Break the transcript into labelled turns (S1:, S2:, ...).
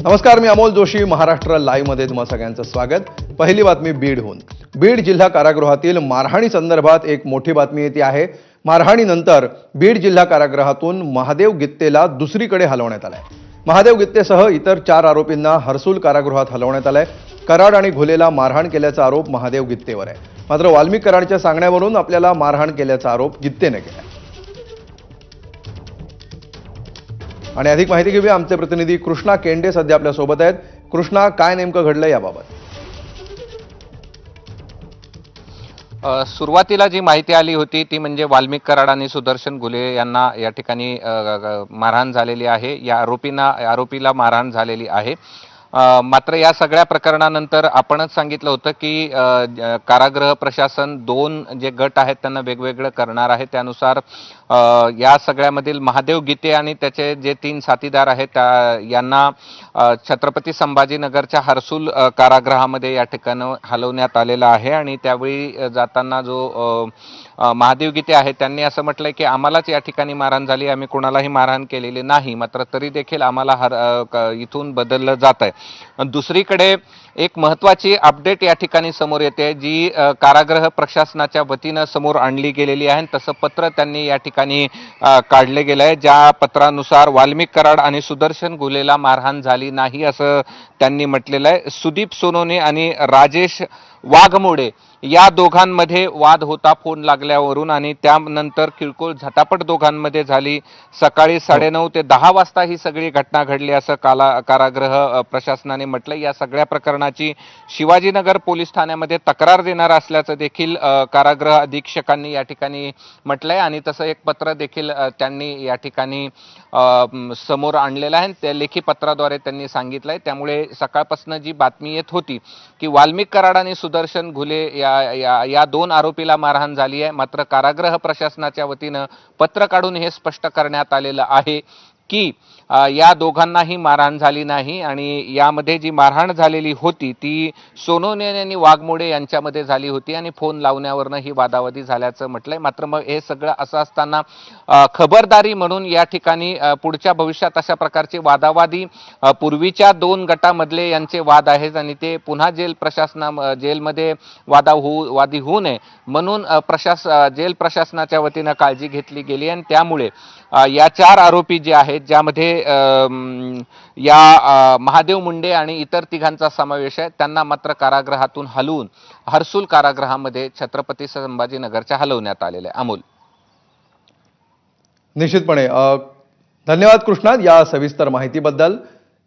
S1: नमस्कार, मी अमोल जोशी. महाराष्ट्र लाईव्ह मध्ये तुम्हा सगळ्यांचं स्वागत. पहिली बातमी बीडहून. बीड जिल्हा कारागृहातील मारहाणी संदर्भात एक मोठी बातमी येते आहे. मारहाणीनंतर बीड जिल्हा कारागृहातून महादेव गित्तेला दुसरीकडे हलवण्यात आलंय. महादेव गित्तेसह इतर 4 आरोपींना हर्सूल कारागृहात हलवण्यात आलंय. कराड आणि घुलेला मारहाण केल्याचा आरोप महादेव गित्तेवर आहे. मात्र वाल्मिक कराडच्या सांगण्यावरून आपल्याला मारहाण केल्याचा आरोप गित्तेने केला. आणि अधिक माहिती घेऊया. आमचे प्रतिनिधी कृष्णा केंडे सध्या आपल्या सोबत आहेत. कृष्णा, काय नेमकं घडलं याबाबत?
S2: सुरुवातीला जी माहिती आली होती ती म्हणजे वाल्मिक कराड आणि सुदर्शन घुले यांना या ठिकाणी मारहाण झालेली आहे. या आरोपीला मारहाण झालेली आहे. मात्र या सगळ्या प्रकरणानंतर आपणच सांगितलं होतं की कारागृह प्रशासन 2 जे गट आहेत त्यांना वेगवेगळं करणार आहे. त्यानुसार या सगळ्यामधील महादेव गिते आणि त्याचे जे 3 साथीदार आहेत यांना छत्रपती संभाजीनगरच्या हर्सूल कारागृहामध्ये या ठिकाणी हलवण्यात आलेलं आहे. आणि त्यावेळी जाताना जो महादेव गिते आहे त्यांनी असं म्हटलंय की आम्हालाच या ठिकाणी मारहाण झाली, आम्ही कोणालाही मारहाण केलेली नाही, मात्र तरी देखील आम्हाला इथून बदललं जात आहे. दुसरीकडे एक महत्वाची अपडेट या ठिकाणी समोर येते, जी कारागृह प्रशासनाच्या वतीनं समोर आणली गेलेली आहे. तसं पत्र त्यांनी या ठिकाणी काढले गेलं आहे, ज्या पत्रानुसार वाल्मिक कराड आणि सुदर्शन घुलेला मारहाण झाली नाही असं त्यांनी म्हटलेलं आहे. सुदीप सोनोने आणि राजेश वाघमोडे या दोघांमध्ये वाद होता फोन लागल्यावरून, आणि त्यानंतर किरकोळ झटापट दोघांमध्ये झाली. सकाळी 9:30 ते 10 वाजता ही सगळी घटना घडली असं कारागृह प्रशासनाने म्हटलं. या सगळ्या प्रकरणाची शिवाजीनगर पोलीस ठाण्यामध्ये तक्रार देणार असल्याचं देखील कारागृह अधीक्षकांनी या ठिकाणी म्हटलंय. आणि तसं एक पत्र देखील त्यांनी या ठिकाणी समोर आणलेलं आहे. त्या लेखी पत्राद्वारे त्यांनी सांगितलंय. त्यामुळे सकाळपासून जी बातमी येत होती की वाल्मिक कराड आणि सुदर्शन घुले या 2 आरोपीला मारहाण झाली आहे, मात्र कारागृह प्रशासनाच्या वतीनं पत्र काढून हे स्पष्ट करण्यात आलेलं आहे की या दोघांनाही मारहाण झाली नाही. आणि यामध्ये जी मारहाण झालेली होती ती सोनोने आणि वाघमोडे यांच्यामध्ये झाली होती, आणि फोन लावण्यावरनं ही वादावादी झाल्याचं म्हटलंय. मात्र मग हे सगळं असं असताना खबरदारी म्हणून या ठिकाणी पुढच्या भविष्यात अशा प्रकारचे वादावादी पूर्वीच्या 2 गटामधले यांचे वाद आहेत आणि ते पुन्हा जेलमध्ये वादी होऊ नये म्हणून जेल प्रशासनाच्या वतीनं काळजी घेतली गेली. आणि त्यामुळे या 4 आरोपी जे आहेत, ज्यामध्ये या महादेव मुंडे आणि इतर 3घांचा समावेश आहे, त्यांना मात्र कारागृहातून हलवून हर्सूल कारागृहामध्ये छत्रपती संभाजीनगरच्या हलवण्यात आलेले आहे. अमोल,
S1: निश्चितपणे धन्यवाद कृष्णा या सविस्तर माहितीबद्दल.